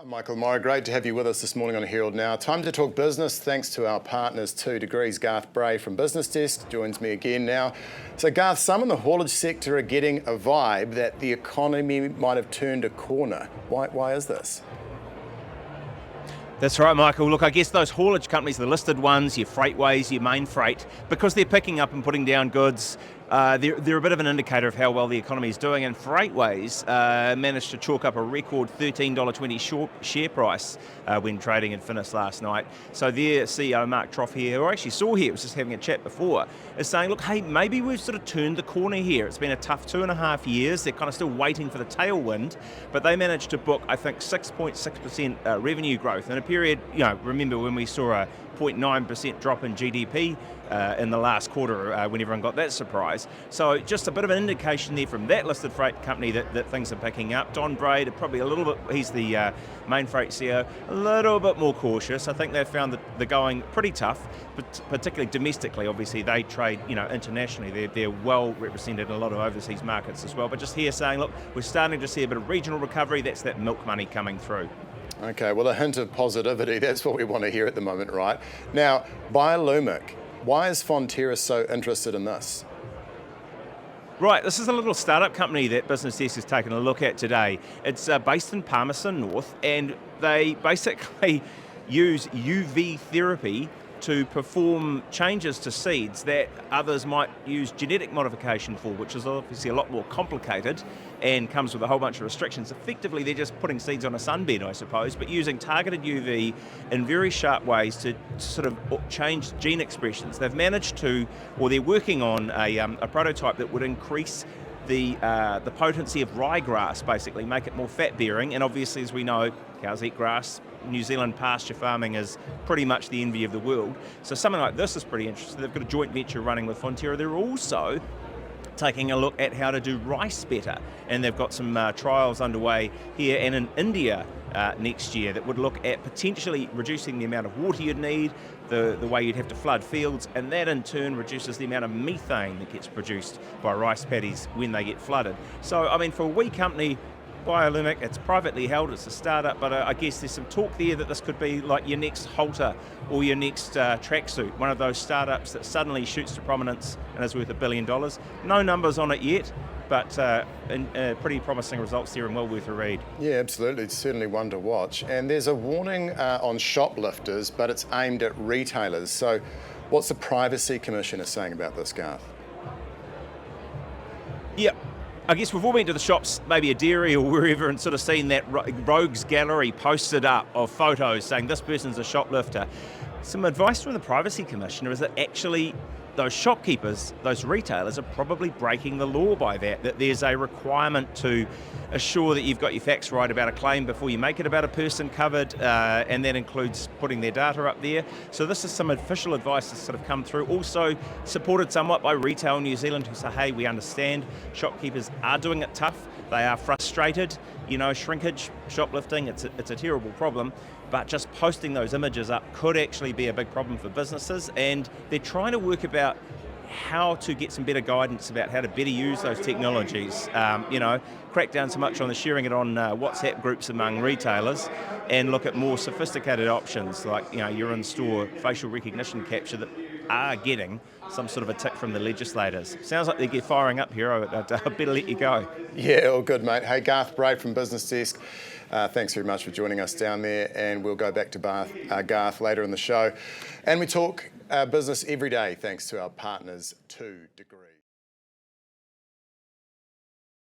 I'm Michael Morrah. Great to have you with us this morning on Herald Now. Time to talk business thanks to our partners 2 Degrees. Garth Bray from BusinessDesk joins me again now. So Garth, some in the haulage sector are getting a vibe that the economy might have turned a corner. Why is this? That's right, Michael. Look, I guess those haulage companies, the listed ones, your Freightways, your main freight, because they're picking up and putting down goods, they're a bit of an indicator of how well the economy is doing. And Freightways managed to chalk up a record $13.20 share price when trading in Finis last night. So their CEO, Mark Trough here, who I actually saw here, was just having a chat before, is saying, look, hey, maybe we've sort of turned the corner here. It's been a tough 2.5 years. They're kind of still waiting for the tailwind, but they managed to book, I think, 6.6% revenue growth in a period, remember when we saw a 0.9% drop in GDP in the last quarter when everyone got that surprise. So just a bit of an indication there from that listed freight company that things are picking up. Don Bray, probably a little bit, he's the main freight CEO, a little bit more cautious. I think they've found that they're going pretty tough, but particularly domestically. Obviously they trade, internationally. They're well represented in a lot of overseas markets as well. But just here saying, look, we're starting to see a bit of regional recovery. That's that milk money coming through. Okay, well, a hint of positivity, that's what we want to hear at the moment, right? Now, BioLumic, why is Fonterra so interested in this? Right, this is a little startup company that BusinessDesk has taken a look at today. It's based in Palmerston North, and they basically use UV therapy to perform changes to seeds that others might use genetic modification for, which is obviously a lot more complicated and comes with a whole bunch of restrictions. Effectively, they're just putting seeds on a sunbed, I suppose, but using targeted UV in very sharp ways to sort of change gene expressions. They've managed to, or they're working on a prototype that would increase the potency of ryegrass, basically, make it more fat-bearing, and obviously, as we know, cows eat grass. New Zealand pasture farming is pretty much the envy of the world. So something like this is pretty interesting. They've got a joint venture running with Fonterra. They're also taking a look at how to do rice better, and they've got some trials underway here and in India next year that would look at potentially reducing the amount of water you'd need, the way you'd have to flood fields, and that in turn reduces the amount of methane that gets produced by rice paddies when they get flooded. So, I mean, for a wee company, BioLumic, it's privately held, it's a startup, but I guess there's some talk there that this could be like your next Halter or your next tracksuit, one of those startups that suddenly shoots to prominence and is worth $1 billion. No numbers on it yet, but pretty promising results there and well worth a read. Yeah, absolutely. It's certainly one to watch. And there's a warning on shoplifters, but it's aimed at retailers. So what's the Privacy Commissioner saying about this, Garth? Yeah. I guess we've all been to the shops, maybe a dairy or wherever, and sort of seen that rogues gallery posted up of photos saying this person's a shoplifter. Some advice from the Privacy Commissioner is that actually those shopkeepers, those retailers are probably breaking the law by that there's a requirement to assure that you've got your facts right about a claim before you make it about a person covered, and that includes putting their data up there. So this is some official advice that's sort of come through, also supported somewhat by Retail New Zealand, who say, hey, we understand shopkeepers are doing it tough, they are frustrated, shrinkage, shoplifting, it's a terrible problem, but just posting those images up could actually be a big problem for businesses, and they're trying to work about how to get some better guidance about how to better use those technologies, crack down so much on the sharing it on WhatsApp groups among retailers, and look at more sophisticated options like your in-store facial recognition capture that are getting some sort of a tick from the legislators. Sounds like they're firing up here. I better let you go. Yeah, all good, mate. Hey, Garth Bray from BusinessDesk. Thanks very much for joining us down there, and we'll go back to Garth later in the show. And we talk business every day thanks to our partners 2 Degrees.